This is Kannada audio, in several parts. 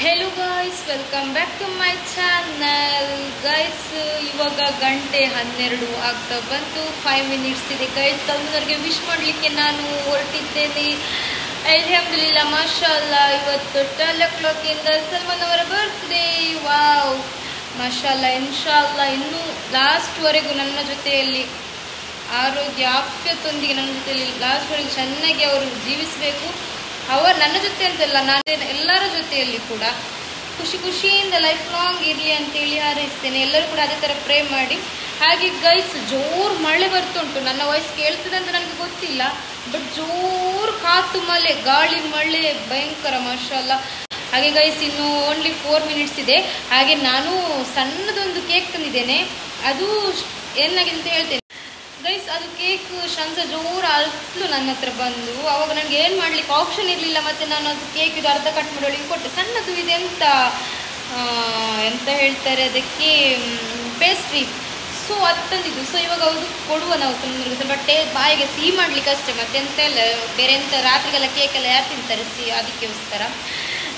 Hello guys, welcome back to my channel. Guys, ಇವಾಗ ಗಂಟೆ 12 ಆಗ್ತಾ ಬಂತು. 5 ಮಿನಿಟ್ಸ್ ಇದೆ ಗೈಸ್. ಸಲ್ಮಾನ್ಗೆ ವಿಶ್ ಮಾಡಲಿಕ್ಕೆ ನಾನು ಹೊರಟಿದ್ದೇನೆ. ಅಲ್ಹಮ್ದುಲಿಲ್ಲಾ, ಮಾಶಾಅಲ್ಲಾ. ಇವತ್ತು 12 o'clock ಇಂದ ಸಲ್ಮಾನ್ ಅವರ ಬರ್ತ್ಡೇ. ವಾವ್, ಮಾಶಾಅಲ್ಲಾ. ಇನ್ಶಾಅಲ್ಲಾ ಇನ್ನೂ ಲಾಸ್ಟ್ವರೆಗೂ ನನ್ನ ಜೊತೆಯಲ್ಲಿ ಆರೋಗ್ಯ ಆಫ್ಯತೊಂದಿಗೆ ನನ್ನ ಜೊತೆಯಲ್ಲಿ ಲಾಸ್ಟ್ವರೆಗೂ ಚೆನ್ನಾಗಿ ಅವರು ಜೀವಿಸಬೇಕು. ಅವರು ನನ್ನ ಜೊತೆ ಅಂತಲ್ಲ, ನಾನು ಎಲ್ಲರ ಜೊತೆಯಲ್ಲಿ ಕೂಡ ಖುಷಿಯಿಂದ ಲೈಫ್ ಲಾಂಗ್ ಇರಲಿ ಅಂತೇಳಿ ಹಾರೈಸ್ತೇನೆ. ಎಲ್ಲರೂ ಕೂಡ ಅದೇ ಥರ ಪ್ರೇ ಮಾಡಿ. ಹಾಗೆ ಗೈಸ್, ಜೋರು ಮಳೆ ಬರ್ತುಂಟು. ನನ್ನ ವಾಯ್ಸ್ ಕೇಳ್ತದೆ ಅಂತ ನನಗೆ ಗೊತ್ತಿಲ್ಲ, ಬಟ್ ಜೋರು ಕಾತು ಮಳೆ, ಗಾಳಿ ಮಳೆ ಭಯಂಕರ, ಮಾಶಾಅಲ್ಲಾ. ಹಾಗೆ ಗೈಸ್, ಇನ್ನು ಓನ್ಲಿ 4 ಮಿನಿಟ್ಸ್ ಇದೆ. ಹಾಗೆ ನಾನು ಸಣ್ಣದೊಂದು ಕೇಕ್ ತಂದಿದ್ದೇನೆ. ಅದು ಏನಾಗಿದೆ ಅಂತ ಹೇಳ್ತೇನೆ ಗೈಸ್. ಅದು ಕೇಕ್ ಶಂಸ ಜೋರು ಅಲ್ಲು ನನ್ನ ಹತ್ರ ಬಂದು, ಅವಾಗ ನನಗೆ ಏನು ಮಾಡ್ಲಿಕ್ಕೆ ಆಪ್ಷನ್ ಇರಲಿಲ್ಲ. ಮತ್ತು ನಾನು ಅದು ಕೇಕ್ ಇದು ಅರ್ಧ ಕಟ್ ಮಾಡಿ ಒಳಗೆ ಕೊಟ್ಟೆ. ಸಣ್ಣದು ಇದೆ ಎಂತ ಹೇಳ್ತಾರೆ ಅದಕ್ಕೆ, ಪೇಸ್ಟ್ರಿ. ಸೊ ಅದು ತಂದಿದ್ದು. ಸೊ ಇವಾಗ ಅದು ಕೊಡುವ ನಾವು ಸ್ವಲ್ಪ ಬಾಯಿಗೆ ಸಿಹಿ ಮಾಡ್ಲಿಕ್ಕೆ ಅಷ್ಟೇ, ಮತ್ತೆಂತ ಇಲ್ಲ. ಬೇರೆ ಎಂತ ರಾತ್ರಿಗೆಲ್ಲ ಕೇಕೆಲ್ಲ ಯಾರು ತಿಂತಾರೆ ಸಿಹಿ, ಅದಕ್ಕೋಸ್ಕರ.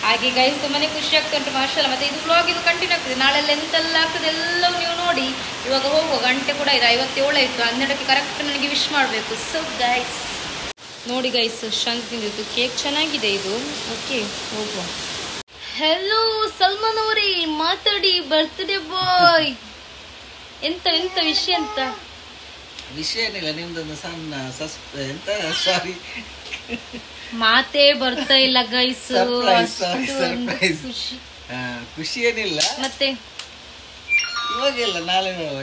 ಹಾಗೆ ಗೈಸ್, ತುಂಬಾ ಖುಷಿ ಆಗ್ತಾ ಉಂಟು, ಮಾಶಾಅಲ್ಲಾ. ಮತ್ತು ಇದು ವ್ಲಾಗ್ ಇದು ಕಂಟಿನ್ಯೂ ಆಗ್ತದೆ. ನಾಳೆಲ್ಲ ಎಂತೆಲ್ಲ ಆಗ್ತದೆ ಎಲ್ಲವೂ ನೀವು ನೋಡಿ. ಇವಾಗ ಹೋಗುವ ಗಂಟೆ ಕೂಡ ಇದೆ, 57 ಆಯಿತು. 12ಕ್ಕೆ ಕರೆಕ್ಟ್ ನನಗೆ ವಿಶ್ ಮಾಡಬೇಕು. ಸೊ ಗೈಸ್ ನೋಡಿ ಗೈಸ್, ಶಂಕ್ ತಿಂದಿದ್ದು ಕೇಕ್ ಚೆನ್ನಾಗಿದೆ ಇದು. ಓಕೆ, ಹೋಗುವ. ಹೆಲೋ ಸಲ್ಮಾನ್ ಅವರೇ, ಮಾತಾಡಿ. ಬರ್ತ್ಡೇ ಬಾಯ್. ಎಂತ ವಿಷಯ ಅಂತ? ವಿಷಯ ಏನಿಲ್ಲ, ನಿಮ್ದೊಂದು ಸಣ್ಣ ಸಾರಿ, ಮಾತೇ ಬರ್ತಾ ಇಲ್ಲ ಗೈಸ್. ಖುಷಿ ಏನಿಲ್ಲ, ಮತ್ತೆ ಇವಾಗೆಲ್ಲ ನಾಳೆ ನೋಡುವ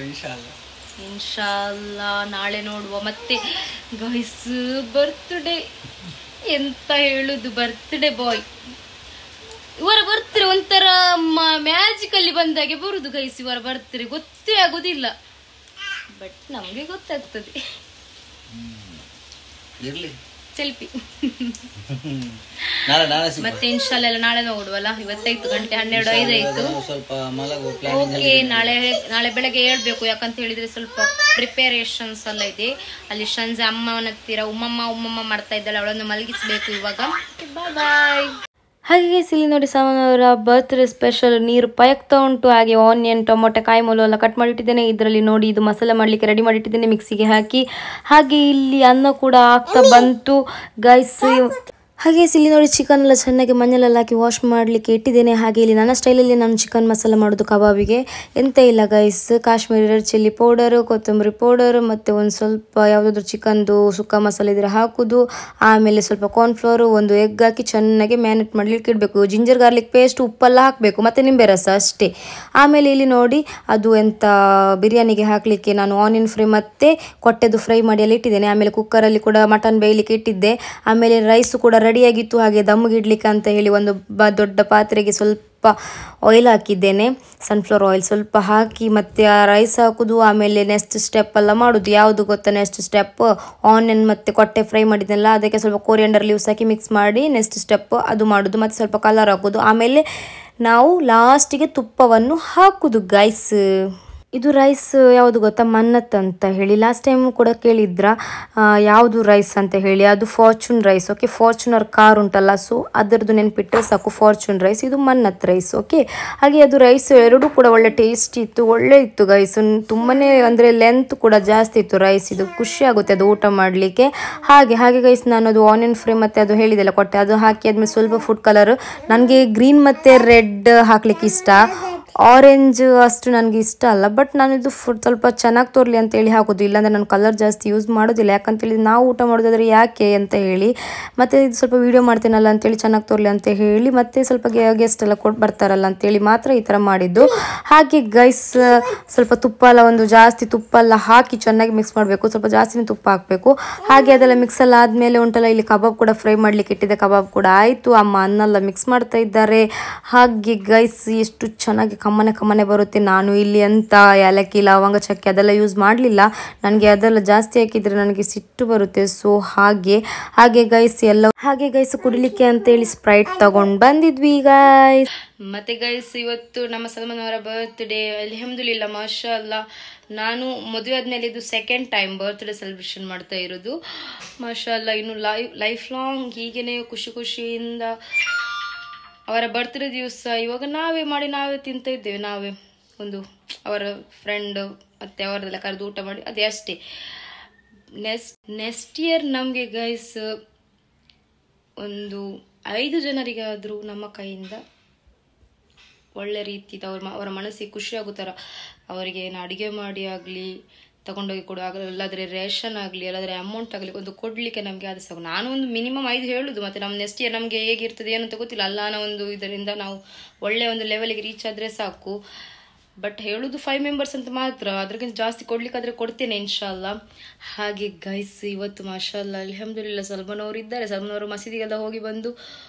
ಇನ್ಶಾಲ್ಲಾ ನಾಳೆ ನೋಡುವ. ಮತ್ತೆ ಗೈಸ್, ಬರ್ತ್ಡೇ ಎಂತ ಹೇಳುದು, ಬರ್ತ್ಡೇ ಬಾಯ್. ಇವರ ಬರ್ತ್ಡೇ ಒಂಥರ ಮ್ಯಾಜಿಕಲ್ಲಿ ಬಂದಾಗೆ ಬರುದು ಗೈಸ್. ಇವರ ಬರ್ತ್ಡೇ ಗೊತ್ತೇ ಆಗುದಿಲ್ಲ, ಬಟ್ ನಮ್ಗೆ ಗೊತ್ತಾಗ್ತದೆ. ಇರ್ಲಿ ಸೆಲ್ಫಿ. ಮತ್ತೆ ಇನ್ಶಾಲ್ಲ ನಾಳೆ ನೋಡುವಲ್ಲ. ಇವತ್ತಾಯ್ತು, ಗಂಟೆ 12:05 ಆಯ್ತು. ಓಕೆ, ನಾಳೆ ಬೆಳಗ್ಗೆ ಹೇಳ್ಬೇಕು. ಯಾಕಂತ ಹೇಳಿದ್ರೆ ಸ್ವಲ್ಪ ಪ್ರಿಪೇರೇಷನ್ಸ್ ಎಲ್ಲ ಇದೆ. ಅಲ್ಲಿ ಶಂಜ ಅಮ್ಮನ ಹತ್ತಿರ ಉಮ್ಮಮ್ಮ ಮಾಡ್ತಾ ಇದ್ದಾಳೆ, ಅವಳನ್ನು ಮಲಗಿಸ್ಬೇಕು ಇವಾಗ. ಬಾಯ್ ಬಾಯ್. ಹಾಗೆ ಇಲ್ಲಿ ನೋಡಿ, ಸಲ್ಮಾನ್ ಅವರ ಬರ್ತ್ಡೇ ಸ್ಪೆಷಲ್ ನೀರು ಪಾಯಕ್ತಾ ಉಂಟು. ಹಾಗೆ ಆನಿಯನ್, ಟೊಮೊಟೊ, ಕಾಯಿ ಮೂಲು ಎಲ್ಲ ಕಟ್ ಮಾಡಿಟ್ಟಿದ್ದೇನೆ. ಇದರಲ್ಲಿ ನೋಡಿ, ಇದು ಮಸಾಲೆ ಮಾಡಲಿಕ್ಕೆ ರೆಡಿ ಮಾಡಿಟ್ಟಿದ್ದೇನೆ ಮಿಕ್ಸಿಗೆ ಹಾಕಿ. ಹಾಗೆ ಇಲ್ಲಿ ಅನ್ನ ಕೂಡ ಆಗ್ತಾ ಬಂತು ಗೈಸ್. ಹಾಗೆ ಇಲ್ಲಿ ನೋಡಿ, ಚಿಕನ್ ಎಲ್ಲ ಚೆನ್ನಾಗಿ ಮಣ್ಣೆಲ್ಲ ಹಾಕಿ ವಾಶ್ ಮಾಡಲಿಕ್ಕೆ ಇಟ್ಟಿದ್ದೇನೆ. ಹಾಗೆ ಇಲ್ಲಿ ನನ್ನ ಸ್ಟೈಲಲ್ಲಿ ನಾನು ಚಿಕನ್ ಮಸಾಲ ಮಾಡೋದು ಕಬಾಬಿಗೆ. ಎಂತ ಇಲ್ಲ guys, Kashmiri red chilli powder, ಕೊತ್ತಂಬರಿ ಪೌಡರು, ಮತ್ತು ಒಂದು ಸ್ವಲ್ಪ ಯಾವುದಾದ್ರೂ ಚಿಕನ್ದು ಸುಕ್ಕ ಮಸಾಲೆ ಇದ್ರೆ ಹಾಕೋದು. ಆಮೇಲೆ ಸ್ವಲ್ಪ ಕಾರ್ನ್ಫ್ಲವರು, ಒಂದು ಎಗ್ ಹಾಕಿ ಚೆನ್ನಾಗಿ ಮ್ಯಾರಿನೇಟ್ ಮಾಡಲಿಕ್ಕೆ ಇಡಬೇಕು. ಜಿಂಜರ್ ಗಾರ್ಲಿಕ್ ಪೇಸ್ಟ್, ಉಪ್ಪೆಲ್ಲ ಹಾಕಬೇಕು, ಮತ್ತು ನಿಂಬೆ ರಸ ಅಷ್ಟೇ. ಆಮೇಲೆ ಇಲ್ಲಿ ನೋಡಿ, ಅದು ಎಂತ ಬಿರಿಯಾನಿಗೆ ಹಾಕಲಿಕ್ಕೆ ನಾನು ಆನಿಯನ್ ಫ್ರೈ ಮತ್ತು ಕೊಟ್ಟೆದು ಫ್ರೈ ಮಾಡಿ ಎಲ್ಲ ಇಟ್ಟಿದ್ದೇನೆ. ಆಮೇಲೆ ಕುಕ್ಕರಲ್ಲಿ ಕೂಡ ಮಟನ್ ಬೇಯಲಿಕ್ಕೆ ಇಟ್ಟಿದ್ದೆ. ಆಮೇಲೆ ರೈಸು ಕೂಡ ರೆಡಿಯಾಗಿತ್ತು. ಹಾಗೆ ದಮ್ಮಿಗೆ ಇಡ್ಲಿಕ್ಕೆ ಅಂತ ಹೇಳಿ ಒಂದು ದೊಡ್ಡ ಪಾತ್ರೆಗೆ ಸ್ವಲ್ಪ ಆಯಿಲ್ ಹಾಕಿದ್ದೇನೆ, ಸನ್ಫ್ಲವರ್ ಆಯಿಲ್ ಸ್ವಲ್ಪ ಹಾಕಿ. ಮತ್ತು ಆ ರೈಸ್ ಹಾಕೋದು. ಆಮೇಲೆ ನೆಕ್ಸ್ಟ್ ಸ್ಟೆಪ್ ಎಲ್ಲ ಮಾಡೋದು. ಯಾವುದು ಗೊತ್ತಾ ನೆಕ್ಸ್ಟ್ ಸ್ಟೆಪ್? ಆನಿಯನ್ ಮತ್ತು ಕೊಟ್ಟೆ ಫ್ರೈ ಮಾಡಿದ್ದೆನಲ್ಲ, ಅದಕ್ಕೆ ಸ್ವಲ್ಪ ಕೊರಿಯಂಡರ್ ಲೀವ್ಸ್ ಹಾಕಿ ಮಿಕ್ಸ್ ಮಾಡಿ ನೆಕ್ಸ್ಟ್ ಸ್ಟೆಪ್ ಅದು ಮಾಡೋದು. ಮತ್ತು ಸ್ವಲ್ಪ ಕಲರ್ ಹಾಕೋದು. ಆಮೇಲೆ ನಾವು ಲಾಸ್ಟಿಗೆ ತುಪ್ಪವನ್ನು ಹಾಕೋದು ಗೈಸ್. ಇದು ರೈಸ್ ಯಾವುದು ಗೊತ್ತಾ? ಮನ್ನತ್ ಅಂತ ಹೇಳಿ. ಲಾಸ್ಟ್ ಟೈಮ್ ಕೂಡ ಕೇಳಿದ್ರ ಯಾವುದು ರೈಸ್ ಅಂತ ಹೇಳಿ. ಅದು Fortune rice. Okay, Fortuner car ಉಂಟಲ್ಲ, ಸೊ ಅದರದ್ದು ನೆನಪಿಟ್ಟರೆ ಸಾಕು, ಫಾರ್ಚೂನ್ ರೈಸ್. ಇದು ಮನ್ನತ್ ರೈಸ್. ಓಕೆ, ಹಾಗೆ ಅದು ರೈಸ್ ಎರಡೂ ಕೂಡ ಒಳ್ಳೆ ಟೇಸ್ಟ್ ಇತ್ತು, ಒಳ್ಳೆ ಇತ್ತು ಗೈಸ್. ತುಂಬಾ ಅಂದರೆ ಲೆಂತ್ ಕೂಡ ಜಾಸ್ತಿ ಇತ್ತು ರೈಸ್. ಇದು ಖುಷಿ ಆಗುತ್ತೆ ಅದು ಊಟ ಮಾಡಲಿಕ್ಕೆ. ಹಾಗೆ ಗೈಸ್, ನಾನು ಅದು ಆನಿಯನ್ ಫ್ರೈ ಮತ್ತು ಅದು ಹೇಳಿದೆಲ್ಲ ಕೊಟ್ಟೆ, ಅದು ಹಾಕಿ ಆದ್ಮೇಲೆ ಸ್ವಲ್ಪ ಫುಡ್ ಕಲರ್. ನನಗೆ ಗ್ರೀನ್ ಮತ್ತು ರೆಡ್ ಹಾಕ್ಲಿಕ್ಕೆ ಇಷ್ಟ, ಆರೆಂಜ್ ಅಷ್ಟು ನನಗೆ ಇಷ್ಟ ಅಲ್ಲ. ಬಟ್ ನಾನು ಇದು ಸ್ವಲ್ಪ ಚೆನ್ನಾಗಿ ತೋರಲಿ ಅಂತೇಳಿ ಹಾಕೋದು. ಇಲ್ಲಾಂದರೆ ನಾನು ಕಲರ್ ಜಾಸ್ತಿ ಯೂಸ್ ಮಾಡೋದಿಲ್ಲ. ಯಾಕಂತೇಳಿ ನಾವು ಊಟ ಮಾಡೋದಾದರೆ ಯಾಕೆ ಅಂತ ಹೇಳಿ, ಮತ್ತು ಇದು ಸ್ವಲ್ಪ ವೀಡಿಯೋ ಮಾಡ್ತೇನಲ್ಲ ಅಂತೇಳಿ ಚೆನ್ನಾಗಿ ತೋರಲಿ ಅಂತ ಹೇಳಿ, ಮತ್ತು ಸ್ವಲ್ಪ ಗೆಸ್ಟ್ ಎಲ್ಲ ಬರ್ತಾರಲ್ಲ ಅಂತೇಳಿ ಮಾತ್ರ ಈ ಥರ ಮಾಡಿದ್ದು. ಹಾಗೆ ಗೈಸ್, ಸ್ವಲ್ಪ ತುಪ್ಪ ಎಲ್ಲ ಒಂದು ಜಾಸ್ತಿ ತುಪ್ಪ ಎಲ್ಲ ಹಾಕಿ ಚೆನ್ನಾಗಿ ಮಿಕ್ಸ್ ಮಾಡಬೇಕು. ಸ್ವಲ್ಪ ಜಾಸ್ತಿನೇ ತುಪ್ಪ ಹಾಕಬೇಕು. ಹಾಗೆ ಅದೆಲ್ಲ ಮಿಕ್ಸ್ ಎಲ್ಲ ಆದಮೇಲೆ ಉಂಟಲ್ಲ, ಇಲ್ಲಿ ಕಬಾಬ್ ಕೂಡ ಫ್ರೈ ಮಾಡಲಿಕ್ಕೆ ಇಟ್ಟಿದ್ದೆ. ಕಬಾಬ್ ಕೂಡ ಆಯಿತು. ಅಮ್ಮ ಅನ್ನೆಲ್ಲ ಮಿಕ್ಸ್ ಮಾಡ್ತಾ ಇದ್ದಾರೆ. ಹಾಗೆ ಗೈಸ್, ಎಷ್ಟು ಚೆನ್ನಾಗಿ ಕಮ್ಮನೆ ಬರುತ್ತೆ. ನಾನು ಇಲ್ಲಿ ಅಂತ ಏಲಕ್ಕಿ, ಲವಂಗ, ಚಕ್ಕೆ ಅದೆಲ್ಲ ಯೂಸ್ ಮಾಡಲಿಲ್ಲ. ನನಗೆ ಅದೆಲ್ಲ ಜಾಸ್ತಿ ಹಾಕಿದರೆ ನನಗೆ ಸಿಟ್ಟು ಬರುತ್ತೆ. ಸೊ ಹಾಗೆ ಗೈಸ್ ಎಲ್ಲ ಕುಡಿಲಿಕ್ಕೆ ಅಂತೇಳಿ ಸ್ಪ್ರೈಟ್ ತಗೊಂಡು ಬಂದಿದ್ವಿ ಗೈಸ್. ಮತ್ತೆ ಗೈಸ್, ಇವತ್ತು ನಮ್ಮ ಸಲ್ಮಾನ್ ಅವರ ಬರ್ತ್ಡೇ. ಅಲ್ಹಮ್ದುಲಿಲ್ಲಾ, ಮಾಶಾಅಲ್ಲಾ. ನಾನು ಮದುವೆ ಆದ್ಮೇಲೆ ಇದು 2nd ಟೈಮ್ ಬರ್ತ್ಡೇ ಸೆಲೆಬ್ರೇಷನ್ ಮಾಡ್ತಾ ಇರೋದು. ಮಾಶಾಅಲ್ಲಾ. ಇನ್ನು ಲೈಫ್ ಲಾಂಗ್ ಹೀಗೇನೆ ಖುಷಿಯಿಂದ ಅವರ ಬರ್ತ್ಡೇ ದಿವಸ ಇವಾಗ ನಾವೇ ಮಾಡಿ ನಾವೇ ತಿಂತ ಇದ್ದೇವೆ, ನಾವೇ ಒಂದು ಅವರ ಫ್ರೆಂಡ್ ಮತ್ತೆ ಅವರದೆಲ್ಲ ಕರೆದು ಊಟ ಮಾಡಿ ಅದೇ ಅಷ್ಟೇ. ನೆಕ್ಸ್ಟ್ ಇಯರ್ ನಮಗೆ ಗೈಸ್ ಒಂದು 5 ಜನರಿಗಾದರೂ ನಮ್ಮ ಕೈಯಿಂದ ಒಳ್ಳೆ ರೀತಿಯಿಂದ ಅವರ ಮನಸ್ಸಿಗೆ ಖುಷಿ ಆಗೋ ಥರ ಅವರಿಗೆ ಏನು ಅಡುಗೆ ಮಾಡಿ ಆಗಲಿ ತಗೊಂಡೋಗಿ ಕೊಡು ಆಗಲಿ, ಎಲ್ಲಾದರೆ ರೇಷನ್ ಆಗಲಿ ಎಲ್ಲಾದರೆ ಅಮೌಂಟ್ ಆಗಲಿ ಒಂದು ಕೊಡಲಿಕ್ಕೆ ನಮಗೆ ಅದು ಸಾಕು. ನಾನು ಒಂದು ಮಿನಿಮಮ್ 5 ಹೇಳುದು, ಮತ್ತು ನಮ್ಮ ನೆಕ್ಸ್ಟ್ ಇಯರ್ ನಮಗೆ ಹೇಗಿರ್ತದೆ ಏನಂತ ಗೊತ್ತಿಲ್ಲ. ಅಲ್ಲಾನ ಒಂದು ಇದರಿಂದ ನಾವು ಒಳ್ಳೆ ಒಂದು ಲೆವೆಲ್ಗೆ ರೀಚ್ ಆದರೆ ಸಾಕು. ಬಟ್ ಹೇಳುದು 5 ಮೆಂಬರ್ಸ್ ಅಂತ ಮಾತ್ರ, ಅದ್ರಕ್ಕಿಂತ ಜಾಸ್ತಿ ಕೊಡ್ಲಿಕ್ಕಾದ್ರೆ ಕೊಡ್ತೇನೆ ಇನ್ಶಾಲ್ಲಾ. ಹಾಗೆ ಗೈಸ್ ಇವತ್ತು ಮಾಶಾಲ್ಲಾ ಅಲ್ಹಮ್ದುಲಿಲ್ಲಾ ಸಲ್ಮಾನ್ ಅವರು ಇದ್ದಾರೆ. ಸಲ್ಮಾನ್ ಅವರು ಮಸೀದಿಗೆಲ್ಲ ಹೋಗಿ ಬಂದು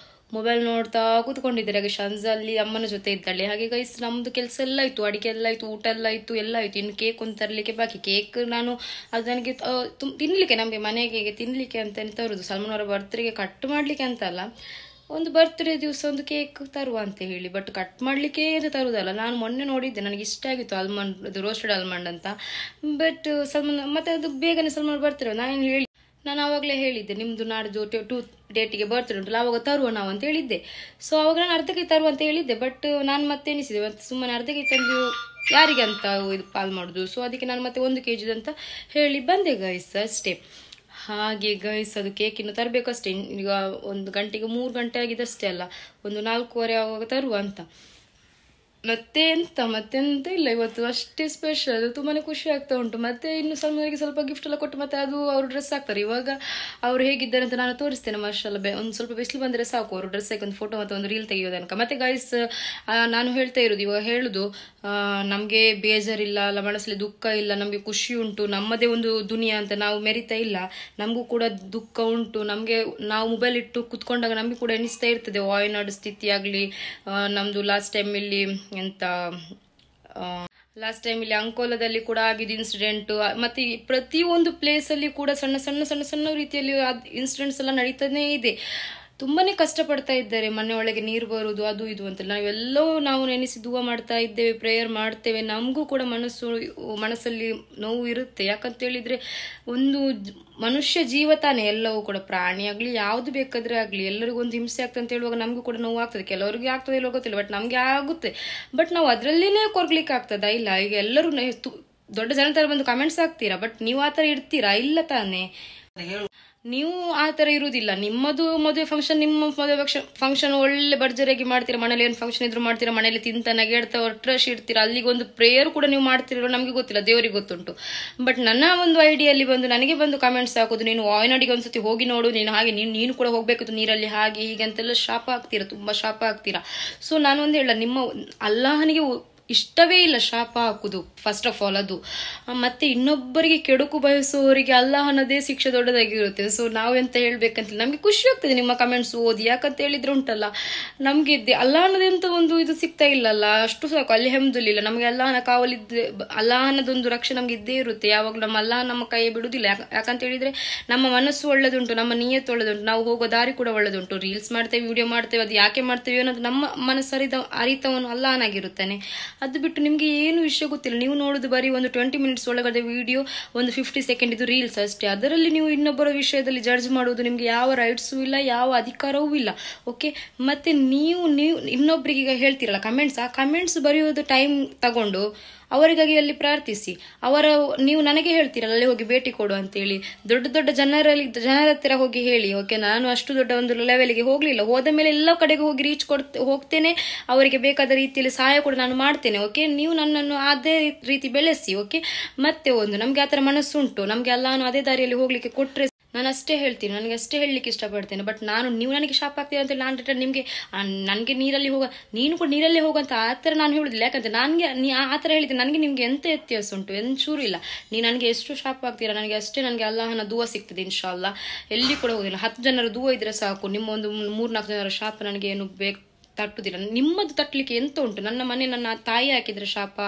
ಮೊಬೈಲ್ ನೋಡ್ತಾ ಕೂತ್ಕೊಂಡಿದ್ದಾರೆ. ಹಾಗೆ ಶಂಜಲ್ಲಿ ಅಮ್ಮನ ಜೊತೆ ಇದ್ದಾಳೆ. ಹಾಗೆ ಗೈಸ್ ನಮ್ದು ಕೆಲಸ ಎಲ್ಲ ಆಯ್ತು, ಅಡಿಗೆ ಎಲ್ಲ ಆಯ್ತು, ಊಟ ಎಲ್ಲ ಆಯ್ತು, ಎಲ್ಲ ಆಯ್ತು. ಇನ್ನು ಕೇಕ್ ಒಂದು ತರಲಿಕ್ಕೆ ಬಾಕಿ. ಕೇಕ್ ನಾನು ಅದು ನನಗೆ ತಿನ್ಲಿಕ್ಕೆ ನಮಗೆ ಮನೆಗೆ ತಿನ್ಲಿಕ್ಕೆ ಅಂತಾನೆ ತರುದು. ಸಲ್ಮಾನ್ ಅವರ ಬರ್ತ್ಡೇಗೆ ಕಟ್ ಮಾಡ್ಲಿಕ್ಕೆ ಅಂತ ಅಲ್ಲ, ಒಂದು ಬರ್ತ್ಡೇ ದಿವಸ ಒಂದು ಕೇಕ್ ತರುವ ಅಂತ ಹೇಳಿ. ಬಟ್ ಕಟ್ ಮಾಡಲಿಕ್ಕೆ ಅಂತ ತರುವುದಲ್ಲ. ನಾನು ಮೊನ್ನೆ ನೋಡಿದ್ದೆ, ನನಗೆ ಇಷ್ಟ ಆಗಿತ್ತು ಆಲ್ಮಂಡ್, ಅದು ರೋಸ್ಟೆಡ್ ಆಲ್ಮಂಡ್ ಅಂತ. ಬಟ್ ಸಲ್ಮಾನ್ ಮತ್ತೆ ಅದು ಬೇಗನೆ ಸಲ್ಮಾನ್ ಬರ್ತಾರೆ. ನಾನು ಆವಾಗಲೇ ಹೇಳಿದ್ದೆ ನಿಮ್ಮದು ನಾಡ್ದು 2 ಡೇಟಿಗೆ ಬರ್ತ್ಡೇ ಉಂಟಲ್ಲ ಆವಾಗ ತರುವ ನಾವು ಅಂತ ಹೇಳಿದ್ದೆ. ಸೊ ಅವಾಗ ನಾನು ಅರ್ಧಕ್ಕೆ ತರುವ ಅಂತ ಹೇಳಿದ್ದೆ. ಬಟ್ ನಾನು ಮತ್ತೆ ಎನಿಸಿದೆ, ಮತ್ತೆ ಸುಮ್ಮನೆ ಅರ್ಧಕ್ಕೆ ತಂದು ಯಾರಿಗೆ ಅಂತ ಇದು ಪಾಲ್ ಮಾಡೋದು. ಸೊ ಅದಕ್ಕೆ ನಾನು ಮತ್ತೆ 1 kg ಅಂತ ಹೇಳಿ ಬಂದೆ ಗೈಸ್ ಅಷ್ಟೇ. ಹಾಗೆ ಗೈಸ್ ಅದು ಕೇಕ್ ಇನ್ನು ತರಬೇಕಷ್ಟೇ. ಈಗ 1 ಗಂಟೆಗೆ 3 ಗಂಟೆ ಆಗಿದೆ ಅಷ್ಟೇ ಅಲ್ಲ, ಒಂದು 4:15 ಆಗುವಾಗ ತರುವ ಅಂತ. ಮತ್ತೆಂತ ಇಲ್ಲ, ಇವತ್ತು ಅಷ್ಟೇ ಸ್ಪೆಷಲ್. ತುಂಬಾನೇ ಖುಷಿ ಆಗ್ತಾ ಉಂಟು. ಮತ್ತೆ ಇನ್ನು ಸಲ್ಮಾನಿಗೆ ಸ್ವಲ್ಪ ಗಿಫ್ಟ್ ಎಲ್ಲ ಕೊಟ್ಟು ಮತ್ತೆ ಅದು ಅವರು ಡ್ರೆಸ್ ಹಾಕ್ತಾರೆ. ಇವಾಗ ಅವ್ರು ಹೇಗಿದ್ದಾರೆ ಅಂತ ನಾನು ತೋರಿಸ್ತೇನೆ. ಮಾಷಾಲ್ಲ ಒಂದು ಸ್ವಲ್ಪ ಬಿಸಿಲು ಬಂದರೆ ಸಾಕು ಅವರು ಡ್ರೆಸ್ ಹಾಕಿ ಒಂದು ಫೋಟೋ ಮತ್ತೆ ಒಂದು ರೀಲ್ ತೆಗೆಯೋದನಕ. ಮತ್ತೆ ಗೈಸ್ ನಾನು ಹೇಳ್ತಾ ಇರೋದು, ಇವಾಗ ಹೇಳುದು ನಮಗೆ ಬೇಜಾರಿಲ್ಲ ಅಲ್ಲ, ಮನಸ್ಸಲ್ಲಿ ದುಃಖ ಇಲ್ಲ, ನಮಗೆ ಖುಷಿ ಉಂಟು, ನಮ್ಮದೇ ಒಂದು ದುನಿಯಾ ಅಂತ ನಾವು ಮೆರಿತಾ ಇಲ್ಲ. ನಮಗೂ ಕೂಡ ದುಃಖ ಉಂಟು. ನಮಗೆ ನಾವು ಮೊಬೈಲ್ ಇಟ್ಟು ಕುತ್ಕೊಂಡಾಗ ನಮಗೆ ಕೂಡ ಎನಿಸ್ತಾ ಇರ್ತದೆ ವಾಯ್ನಾಡ್ ಸ್ಥಿತಿ ಆಗಲಿ, ನಮ್ದು ಲಾಸ್ಟ್ ಟೈಮ್ ಇಲ್ಲಿ ಅಂಕೋಲದಲ್ಲಿ ಕೂಡ ಆಗಿದ್ದು ಇನ್ಸಿಡೆಂಟ್. ಮತ್ತೆ ಪ್ರತಿಯೊಂದು ಪ್ಲೇಸ್ ಅಲ್ಲಿ ಕೂಡ ಸಣ್ಣ ರೀತಿಯಲ್ಲಿ ಇನ್ಸಿಡೆಂಟ್ಸ್ ಎಲ್ಲ ನಡೀತಾನೆ ಇದೆ. ತುಂಬಾನೇ ಕಷ್ಟಪಡ್ತಾ ಇದ್ದಾರೆ. ಮನೆ ಒಳಗೆ ನೀರು ಬರುವುದು ಅದು ಇದು ಅಂತ ನಾವು ನೆನೆಸಿ ದುವಾ ಮಾಡ್ತಾ ಇದ್ದೇವೆ, ಪ್ರೇಯರ್ ಮಾಡ್ತೇವೆ. ನಮಗೂ ಕೂಡ ಮನಸ್ಸಲ್ಲಿ ನೋವು ಇರುತ್ತೆ. ಯಾಕಂತ ಹೇಳಿದ್ರೆ ಒಂದು ಮನುಷ್ಯ ಜೀವ ತಾನೆ, ಎಲ್ಲವೂ ಕೂಡ ಪ್ರಾಣಿ ಆಗ್ಲಿ ಯಾವ್ದು ಬೇಕಾದ್ರೆ ಆಗ್ಲಿ ಎಲ್ಲರಿಗೂ ಒಂದು ಹಿಂಸೆ ಆಗ್ತದೆ ಅಂತ ಹೇಳುವಾಗ ನಮಗೂ ಕೂಡ ನೋವು ಆಗ್ತದೆ. ಕೆಲವರಿಗೆ ಆಗ್ತದೆ ಇಲ್ಲೋ ಗೊತ್ತಿಲ್ಲ, ಬಟ್ ನಮ್ಗೆ ಆಗುತ್ತೆ. ಬಟ್ ನಾವು ಅದ್ರಲ್ಲೇನೆ ಕೊರ್ಗ್ಲಿಕ್ಕೆ ಆಗ್ತದ? ಇಲ್ಲ. ಈಗ ಎಲ್ಲರೂ ದೊಡ್ಡ ಜನ ತರ ಬಂದು ಕಮೆಂಟ್ಸ್ ಹಾಕ್ತೀರಾ, ಬಟ್ ನೀವು ಆತರ ಇರ್ತೀರಾ? ಇಲ್ಲ ತಾನೆ, ನೀವು ಆ ತರ ಇರುವುದಿಲ್ಲ. ನಿಮ್ಮದು ಮದುವೆ ಫಂಕ್ಷನ್, ನಿಮ್ಮ ಮದುವೆ ಫಂಕ್ಷನ್ ಒಳ್ಳೆ ಭರ್ಜರಿಯಾಗಿ ಮಾಡ್ತೀರಾ. ಮನೇಲಿ ಏನು ಫಂಕ್ಷನ್ ಇದ್ರು ಮಾಡ್ತೀರಾ, ಮನೇಲಿ ತಿಂತ ನಗೆಡ್ತಾ ಟ್ರಶ್ ಇಡ್ತೀರಾ. ಅಲ್ಲಿಗೆ ಒಂದು ಪ್ರೇಯರ್ ಕೂಡ ನೀವು ಮಾಡ್ತಿರೋ ನಮಗೆ ಗೊತ್ತಿಲ್ಲ, ದೇವರಿಗೆ ಗೊತ್ತುಂಟು. ಬಟ್ ನನ್ನ ಒಂದು ಐಡಿಯಲ್ಲಿ ನನಗೆ ಬಂದು ಕಮೆಂಟ್ಸ್ ಹಾಕೋದು, ನೀನು ವಾಯ್ನಾಡಿಗೆ ಒಂದ್ಸತಿ ಹೋಗಿ ನೋಡು, ನೀನು ಹಾಗೆ ನೀನು ಕೂಡ ಹೋಗ್ಬೇಕಿತ್ತು ನೀರಲ್ಲಿ, ಹಾಗೆ ಹೀಗೆ ಅಂತೆಲ್ಲ ಶಾಪ ಆಗ್ತೀರಾ, ತುಂಬಾ ಶಾಪ ಆಗ್ತೀರಾ. ಸೊ ನಾನು ಒಂದು ಹೇಳ, ನಿಮ್ಮ ಅಲ್ಲಾಹನಿಗೆ ಇಷ್ಟವೇ ಇಲ್ಲ ಶಾಪ ಹಾಕುದು ಫಸ್ಟ್ ಆಫ್ ಆಲ್. ಅದು ಮತ್ತೆ ಇನ್ನೊಬ್ಬರಿಗೆ ಕೆಡುಕು ಬಯಸುವವರಿಗೆ ಅಲ್ಲಾಹನದೇ ಶಿಕ್ಷೆ ದೊಡ್ಡದಾಗಿರುತ್ತೆ. ಸೊ ನಾವೆಂತ ಹೇಳ್ಬೇಕಂತ ನಮ್ಗೆ ಖುಷಿ ಆಗ್ತದೆ ನಿಮ್ಮ ಕಮೆಂಟ್ಸ್ ಓದಿ. ಯಾಕಂತ ಹೇಳಿದ್ರೆ ಉಂಟಲ್ಲ, ನಮ್ಗೆ ಅಲ್ಲಾಹನದಂತ ಒಂದು ಇದು ಸಿಗ್ತಾ ಇಲ್ಲಲ್ಲ, ಅಷ್ಟು ಸಾಕು. ಅಲ್ಹಮ್ದುಲಿಲ್ಲಾ ನಮ್ಗೆ ಅಲ್ಲಾಹನ ಕಾವಲಿದ್ದೆ, ಅಲ್ಲಾಹನದೊಂದು ರಕ್ಷೆ ನಮ್ಗೆ ಇದ್ದೇ ಇರುತ್ತೆ. ಯಾವಾಗ ನಮ್ಮ ಅಲ್ಲಾಹ ನಮ್ಮ ಕೈ ಬಿಡುದಿಲ್ಲ. ಯಾಕಂತ ಹೇಳಿದ್ರೆ ನಮ್ಮ ಮನಸ್ಸು ಒಳ್ಳೆದುಂಟು, ನಮ್ಮ ನಿಯತ್ತು ಒಳ್ಳೆದುಂಟು, ನಾವು ಹೋಗೋ ದಾರಿ ಕೂಡ ಒಳ್ಳೆದುಂಟು. ರೀಲ್ಸ್ ಮಾಡ್ತೇವೆ, ವಿಡಿಯೋ ಮಾಡ್ತೇವೆ, ಅದು ಯಾಕೆ ಮಾಡ್ತೇವೆ ಅನ್ನೋದು ನಮ್ಮ ಮನಸ್ಸು ಅರಿತವನು ಅಲ್ಲಾಹನಾಗಿರುತ್ತಾನೆ. ಅದು ಬಿಟ್ಟು ನಿಮ್ಗೆ ಏನು ವಿಷಯ ಗೊತ್ತಿಲ್ಲ. ನೀವು ನೋಡುದು ಬರೀ ಒಂದು 20 ಮಿನಿಟ್ಸ್ ಒಳಗಡೆ ವಿಡಿಯೋ, ಒಂದು 50 ಸೆಕೆಂಡ್ ಇದು ರೀಲ್ಸ್ ಅಷ್ಟೇ. ಅದರಲ್ಲಿ ನೀವು ಇನ್ನೊಬ್ಬರ ವಿಷಯದಲ್ಲಿ ಜಡ್ಜ್ ಮಾಡುವುದು ನಿಮ್ಗೆ ಯಾವ ರೈಟ್ಸು ಇಲ್ಲ, ಯಾವ ಅಧಿಕಾರವೂ ಇಲ್ಲ. ಓಕೆ, ಮತ್ತೆ ನೀವು ಇನ್ನೊಬ್ರಿಗೆ ಈಗ ಹೇಳ್ತೀರಲ್ಲ ಕಮೆಂಟ್ಸ್, ಆ ಕಮೆಂಟ್ಸ್ ಬರೆಯೋದು ಟೈಮ್ ತಗೊಂಡು ಅವರಿಗಾಗಿ ಅಲ್ಲಿ ಪ್ರಾರ್ಥಿಸಿ. ನೀವು ನನಗೆ ಹೇಳ್ತೀರಲ್ಲ ಅಲ್ಲಿ ಹೋಗಿ ಭೇಟಿ ಕೊಡು ಅಂತೇಳಿ, ದೊಡ್ಡ ಜನರ ಹತ್ತಿರ ಹೋಗಿ ಹೇಳಿ. ಓಕೆ, ನಾನು ಅಷ್ಟು ದೊಡ್ಡ ಒಂದು ಲೆವೆಲ್ಗೆ ಹೋಗ್ಲಿಲ್ಲ, ಹೋದ ಮೇಲೆ ಎಲ್ಲ ಕಡೆಗೂ ಹೋಗಿ ಹೋಗ್ತೇನೆ, ಅವರಿಗೆ ಬೇಕಾದ ರೀತಿಯಲ್ಲಿ ಸಹಾಯ ಕೂಡ ನಾನು ಮಾಡ್ತೇನೆ. ಓಕೆ, ನೀವು ನನ್ನನ್ನು ಅದೇ ರೀತಿ ಬೆಳೆಸಿ. ಓಕೆ, ಮತ್ತೆ ನಮ್ಗೆ ಆತರ ಮನಸ್ಸುಂಟು, ನಮ್ಗೆ ಅಲ್ಲಾನು ಅದೇ ದಾರಿಯಲ್ಲಿ ಹೋಗ್ಲಿಕ್ಕೆ ಕೊಟ್ರೆ ನಾನು ಅಷ್ಟೇ ಹೇಳ್ತೀನಿ, ನನಗೆ ಅಷ್ಟೇ ಹೇಳಲಿಕ್ಕೆ ಇಷ್ಟಪಡ್ತೇನೆ. ಬಟ್ ನೀವು ನನಗೆ ಶಾಪ್ ಆಗ್ತೀರಾ ಅಂತೇಳಿ ನಾನು ರಿಟರ್ನ್ ನನಗೆ ನೀರಲ್ಲಿ ನೀನು ಕೂಡ ನೀರಲ್ಲೇ ಹೋಗಂತ ಆ ಥರ ನಾನು ಹೇಳುದಿಲ್ಲ. ಯಾಕಂದ್ರೆ ನನಗೆ ಆ ಥರ ಹೇಳಿದ್ದೆ, ನನಗೆ ನಿಮ್ಗೆ ಎಂತ ವ್ಯತ್ಯಾಸ ಉಂಟು? ಎಂಚೂರು ಇಲ್ಲ. ನನಗೆ ಎಷ್ಟು ಶಾಪ್ ಆಗ್ತೀರಾ ನನಗೆ ಅಷ್ಟೇ, ನನಗೆ ಅಲ್ಲಾಹನ ದುವಾ ಸಿಗ್ತದೆ ಇನ್ಶಾಲ್ಲಾ. ಎಲ್ಲಿ ಕೂಡ ಹೋಗಿಲ್ಲ. 10 ಜನರ ದುವಾ ಇದ್ರೆ ಸಾಕು. ನಿಮ್ಮ ಒಂದು 3-4 ಜನರ ಶಾಪ್ ನನಗೆ ಏನು ಬೇಕು ತಟ್ಟುದಿಲ್ಲ. ನಿಮ್ಮದು ತಟ್ಟಲಿಕ್ಕೆ ಎಂತ ಉಂಟು? ನನ್ನ ಮನೆ ನನ್ನ ತಾಯಿ ಹಾಕಿದ್ರೆ ಶಾಪ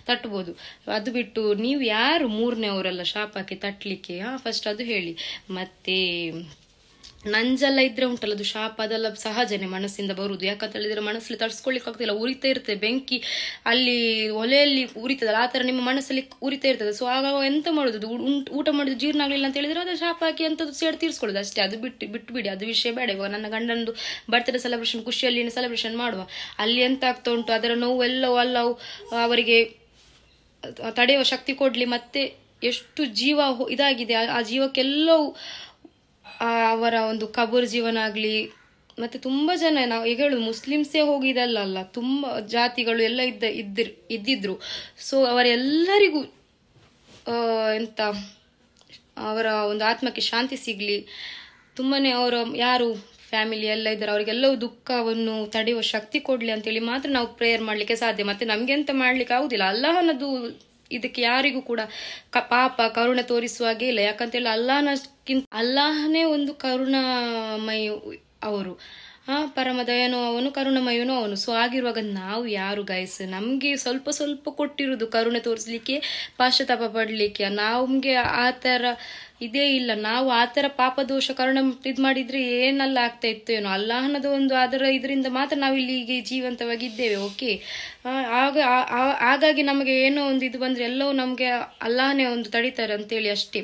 ತಟ್ಟಬಹುದು. ಅದು ಬಿಟ್ಟು ನೀವು ಯಾರು 3ನೇ ಅವರೆಲ್ಲ ಶಾಪ್ ಹಾಕಿ ತಟ್ಟಲಿಕ್ಕೆ? ಫಸ್ಟ್ ಅದು ಹೇಳಿ. ಮತ್ತೆ ನಂಜೆಲ್ಲ ಇದ್ರೆ ಉಂಟಲ್ಲ ಅದು ಶಾಪ, ಅದೆಲ್ಲ ಸಹಜನೆ ಮನಸ್ಸಿಂದ ಬರುದು. ಯಾಕಂತ ಹೇಳಿದ್ರೆ ಮನಸ್ಸಲ್ಲಿ ತಡ್ಸ್ಕೊಳ್ಲಿಕ್ಕೆ ಆಗ್ತಿಲ್ಲ, ಉರಿತಾ ಇರ್ತದೆ ಬೆಂಕಿ, ಅಲ್ಲಿ ಒಲೆಯಲ್ಲಿ ಉರಿತದಲ್ಲ ಆ ತರ ನಿಮ್ಮ ಮನಸ್ಸಲ್ಲಿ ಉರಿತಾ ಇರ್ತದೆ. ಸೊ ಆಗ ಎಂತ ಮಾಡುದು, ಊಟ ಮಾಡಿದ್ದು ಜೀರ್ಣ ಆಗ್ಲಿಲ್ಲ ಅಂತ ಹೇಳಿದ್ರೆ ಅದು ಶಾಪ ಹಾಕಿ ಅಂತದ್ದು ಸೇಡ್ ತೀರ್ಸ್ಕೊಳ್ಳೋದು ಅಷ್ಟೇ. ಅದು ಬಿಟ್ಟು ಬಿಡಿ, ಅದು ವಿಷಯ ಬೇಡ. ಇವಾಗ ನನ್ನ ಗಂಡನದು ಬರ್ತ್ಡೇ ಸೆಲೆಬ್ರೇಷನ್ ಖುಷಿಯಲ್ಲಿ ಸೆಲೆಬ್ರೇಷನ್ ಮಾಡುವ, ಅಲ್ಲಿ ಎಂತ ಆಗ್ತಾ ಉಂಟು ಅದರ ನೋವು ಎಲ್ಲವೂ ಅವರಿಗೆ ತಡೆಯುವ ಶಕ್ತಿ ಕೊಡ್ಲಿ. ಮತ್ತೆ ಎಷ್ಟು ಜೀವ ಇದಾಗಿದೆ ಆ ಜೀವಕ್ಕೆಲ್ಲವೂ ಅವರ ಒಂದು ಕಬೂರ್ ಜೀವನ ಆಗ್ಲಿ. ಮತ್ತೆ ತುಂಬಾ ಜನ ನಾವು ಈಗ ಹೇಳುದು ಮುಸ್ಲಿಮ್ಸೇ ಹೋಗಿದಲ್ಲ, ತುಂಬಾ ಜಾತಿಗಳು ಎಲ್ಲ ಇದ್ದಿದ್ರು. ಸೊ ಅವರೆಲ್ಲರಿಗೂ ಎಂತ ಅವರ ಒಂದು ಆತ್ಮಕ್ಕೆ ಶಾಂತಿ ಸಿಗ್ಲಿ. ತುಂಬಾನೇ ಅವರ ಯಾರು ಫ್ಯಾಮಿಲಿ ಎಲ್ಲ ಇದ್ದಾರೆ ಅವರಿಗೆಲ್ಲವೂ ದುಃಖವನ್ನು ತಡೆಯುವ ಶಕ್ತಿ ಕೊಡ್ಲಿ ಅಂತೇಳಿ ಮಾತ್ರ ನಾವು ಪ್ರೇಯರ್ ಮಾಡ್ಲಿಕ್ಕೆ ಸಾಧ್ಯ. ಮತ್ತೆ ನಮ್ಗೆ ಎಂತ ಮಾಡ್ಲಿಕ್ಕೆ ಆಗುದಿಲ್ಲ. ಅಲ್ಲಾಹನದು ಇದಕ್ಕೆ ಯಾರಿಗೂ ಕೂಡ ಪಾಪ ಕರುಣೆ ತೋರಿಸುವಾಗೆ ಇಲ್ಲ. ಯಾಕಂತೇಳಿ ಅಲ್ಲಾಹನೇ ಒಂದು ಕರುಣಾಮಯ ಅವರು, ಪರಮ ದಯನೂ ಅವನು, ಕರುಣಮಯನೂ ಅವನು. ಸೊ ಆಗಿರುವಾಗ ನಾವು ಯಾರು ಗೈಸ್, ನಮ್ಗೆ ಸ್ವಲ್ಪ ಸ್ವಲ್ಪ ಕೊಟ್ಟಿರುವುದು ಕರುಣೆ ತೋರಿಸ್ಲಿಕ್ಕೆ, ಪಾಶ್ಚಾತ್ತಾಪ ಪಡ್ಲಿಕ್ಕೆ. ನಮ್ಗೆ ಆ ತರ ಇದೇ ಇಲ್ಲ. ನಾವು ಆ ತರ ಪಾಪದೋಷ ಕರುಣೆ ಇದ್ ಮಾಡಿದ್ರೆ ಏನೆಲ್ಲ ಆಗ್ತಾ ಇತ್ತು ಏನೋ. ಅಲ್ಲಾಹನದ ಒಂದು ಅದರ ಇದರಿಂದ ಮಾತ್ರ ನಾವು ಇಲ್ಲಿಗೆ ಜೀವಂತವಾಗಿದ್ದೇವೆ. ಓಕೆ, ಹಾಗಾಗಿ ನಮಗೆ ಏನೋ ಒಂದು ಇದು ಬಂದ್ರೆ ಎಲ್ಲವೂ ನಮ್ಗೆ ಅಲ್ಲಾಹನೇ ಒಂದು ತಡಿತಾರೆ ಅಂತೇಳಿ ಅಷ್ಟೇ.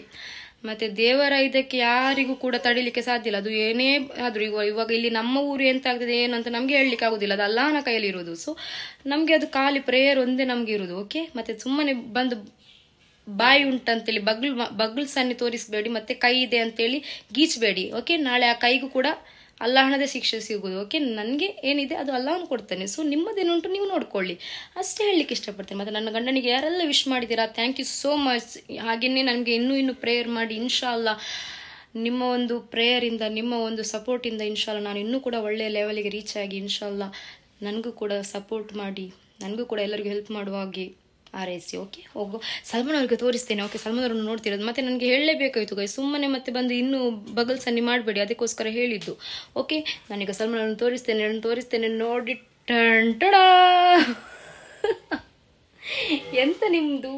ಮತ್ತೆ ದೇವರ ಇದಕ್ಕೆ ಯಾರಿಗೂ ಕೂಡ ತಡಿಲಿಕ್ಕೆ ಸಾಧ್ಯ ಇಲ್ಲ. ಅದು ಏನೇ ಆದ್ರೂ ಇವಾಗ ಇಲ್ಲಿ ನಮ್ಮ ಊರು ಎಂತ ಆಗ್ತದೆ ಏನು ಅಂತ ನಮ್ಗೆ ಹೇಳಲಿಕ್ಕೆ ಆಗುದಿಲ್ಲ, ಅದು ಅಲ್ಲಾಹನ ಕೈಯಲ್ಲಿ ಇರೋದು. ಸೊ ನಮ್ಗೆ ಅದು ಖಾಲಿ ಪ್ರೇಯರ್ ಒಂದೇ ನಮ್ಗೆ ಇರೋದು. ಓಕೆ, ಮತ್ತೆ ಸುಮ್ಮನೆ ಬಂದು ಬಾಯಿ ಉಂಟಂತೇಳಿ ಬಗ್ಲ್ ಸನ್ನಿ ತೋರಿಸ್ಬೇಡಿ, ಮತ್ತೆ ಕೈ ಇದೆ ಅಂತೇಳಿ ಗೀಚ್ಬೇಡಿ. ಓಕೆ, ನಾಳೆ ಆ ಕೈಗೂ ಕೂಡ ಅಲ್ಲಾಹನದೇ ಶಿಕ್ಷೆ ಸಿಗುದು. ಓಕೆ, ನನಗೆ ಏನಿದೆ ಅದು ಅಲ್ಲಾಹನು ಕೊಡ್ತಾನೆ. ಸೊ ನಿಮ್ಮದೇನುಂಟು ನೀವು ನೋಡ್ಕೊಳ್ಳಿ, ಅಷ್ಟೇ ಹೇಳಲಿಕ್ಕೆ ಇಷ್ಟಪಡ್ತೇನೆ. ಮತ್ತೆ ನನ್ನ ಗಂಡನಿಗೆ ಯಾರೆಲ್ಲ ವಿಶ್ ಮಾಡಿದ್ದೀರಾ, ಥ್ಯಾಂಕ್ ಯು ಸೋ ಮಚ್. ಹಾಗೆಯೇ ನನಗೆ ಇನ್ನೂ ಪ್ರೇಯರ್ ಮಾಡಿ, ಇನ್ಶಾಲ್ಲ ನಿಮ್ಮ ಒಂದು ಪ್ರೇಯರಿಂದ, ನಿಮ್ಮ ಒಂದು ಸಪೋರ್ಟಿಂದ ಇನ್ಶಾಲ್ಲ ನಾನು ಇನ್ನೂ ಕೂಡ ಒಳ್ಳೆಯ ಲೆವೆಲ್ಗೆ ರೀಚ್ ಆಗಿ ಇನ್ಶಾಲ್ಲ ನನಗೂ ಕೂಡ ಸಪೋರ್ಟ್ ಮಾಡಿ, ನನಗೂ ಕೂಡ ಎಲ್ಲರಿಗೂ ಹೆಲ್ಪ್ ಮಾಡುವ ಹಾಗೆ ಆರೈಸಿ. ಓಕೆ, ಹೋಗು ಸಲ್ಮಾನ್ ಅವ್ರಿಗೆ ತೋರಿಸ್ತೇನೆ. ಓಕೆ, ಸಲ್ಮಾನ್ ಅವ್ರನ್ನ ನೋಡ್ತಿರೋದು. ಮತ್ತೆ ನನಗೆ ಹೇಳಲೇಬೇಕಾಯ್ತು ಗೈ, ಸುಮ್ಮನೆ ಮತ್ತೆ ಬಂದು ಇನ್ನೂ ಬಗಲ್ ಸನ್ನಿ ಮಾಡಬೇಡಿ, ಅದಕ್ಕೋಸ್ಕರ ಹೇಳಿದ್ದು. ಓಕೆ, ನಾನೀಗ ಸಲ್ಮಾನ್ ಅವ್ರನ್ನ ತೋರಿಸ್ತೇನೆ ನೋಡಿ. ಟಂಟಡಾ ಎಂತ ನಿಮ್ದು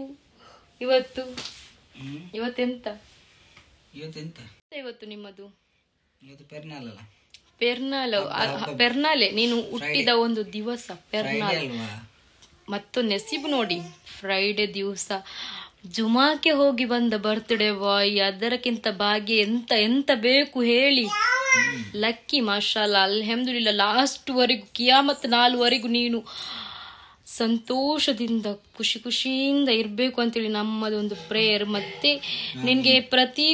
ಇವತ್ತೆಂತ ಇವತ್ತು ನಿಮ್ಮದು ಪೆರ್ನಾಲೆ, ನೀನು ಹುಟ್ಟಿದ ಒಂದು ದಿವಸ ಪೆರ್ನಾಲೆ. ಮತ್ತು ನೆಸಿಬು ನೋಡಿ, ಫ್ರೈಡೆ ದಿವಸ ಜುಮಾಕ್ಕೆ ಹೋಗಿ ಬಂದ ಬರ್ತ್ಡೇ ಬಾಯ್. ಅದರಕ್ಕಿಂತ ಭಾಗ್ಯ ಎಂತ ಬೇಕು ಹೇಳಿ. ಲಕ್ಕಿ, ಮಾಷಾಲ್ಲಾ, ಅಲ್ಹಮ್ದುಲಿಲ್ಲಾ. ಲಾಸ್ಟ್ ವರೆಗೂ ಕಿಯಾಮತ್ ನಾಲ್ವರೆಗೂ ನೀನು ಸಂತೋಷದಿಂದ ಖುಷಿಯಿಂದ ಇರಬೇಕು ಅಂತೇಳಿ ನಮ್ಮದೊಂದು ಪ್ರೇಯರ್. ಮತ್ತೆ ನಿನ್ಗೆ ಪ್ರತಿ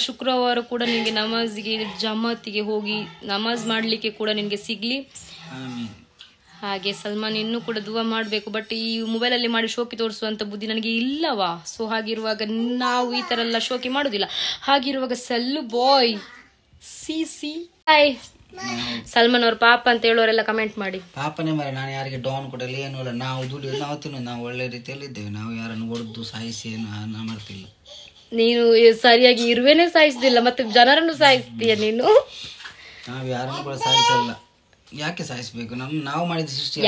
ಶುಕ್ರವಾರ ಕೂಡ ನಿನ್ಗೆ ನಮಾಜ್ಗೆ ಜಮಾತಿಗೆ ಹೋಗಿ ನಮಾಜ್ ಮಾಡ್ಲಿಕ್ಕೆ ಕೂಡ ನಿನ್ಗೆ ಸಿಗ್ಲಿ. ಹಾಗೆ ಸಲ್ಮಾನ್ ಇನ್ನೂ ಕೂಡ ದುವಾ ಮಾಡಬೇಕು. ಬಟ್ ಈ ಮೊಬೈಲಲ್ಲಿ ಮಾಡಿ ಶೋಕಿ ತೋರಿಸುವಂತ ಬುದ್ಧಿ ನನಗೆ ಇಲ್ಲವಾ. ಸೊ ಹಾಗಿರುವಾಗ ನಾವು ಈ ತರ ಎಲ್ಲ ಶೋಕಿ ಮಾಡುದಿಲ್ಲ. ಹಾಗಿರುವಾಗ ಸಲ್ಲು ಬಾಯ್ ಸಿ ಹಾಯ್ ಸಲ್ಮಾನ್ ಅವ್ರ ಪಾಪ ಅಂತ ಹೇಳೋರೆಲ್ಲ ಕಮೆಂಟ್ ಮಾಡಿ. ಪಾಪನೇ ಮಾರೆ, ನಾನು ಯಾರಿಗೆ ಡೌನ್ ಕೊಡಲ್ಲ, ಏನು ಇಲ್ಲ. ನಾವು ದುಡಿಯೋದು ನಾವು ತಿನ್ನೋದು, ನಾವು ಒಳ್ಳೆ ರೀತಿಯಲ್ಲಿ ಇದ್ದೇವೆ. ನಾವು ಯಾರನ್ನು ಹೊಡೆದು ಸಾಯಿಸಿ ಏನು ಮಾಡ್ತಿಲ್ಲ. ನೀನು ಸರಿಯಾಗಿ ಇರುವೇನೆ ಸಾಯಿಸುದಿಲ್ಲ, ಮತ್ತೆ ಜನರನ್ನು ಸಾಯಿಸ್ತೀಯ ನೀನು. ನಾವು ಯಾರನ್ನು ಕೂಡ ಸಾಯಿಸಲ್ಲ. ಯಾಕೆ ಸಾಯಿಸ್ಬೇಕು? ನಾವು ಮಾಡಿದ ಸೃಷ್ಟಿ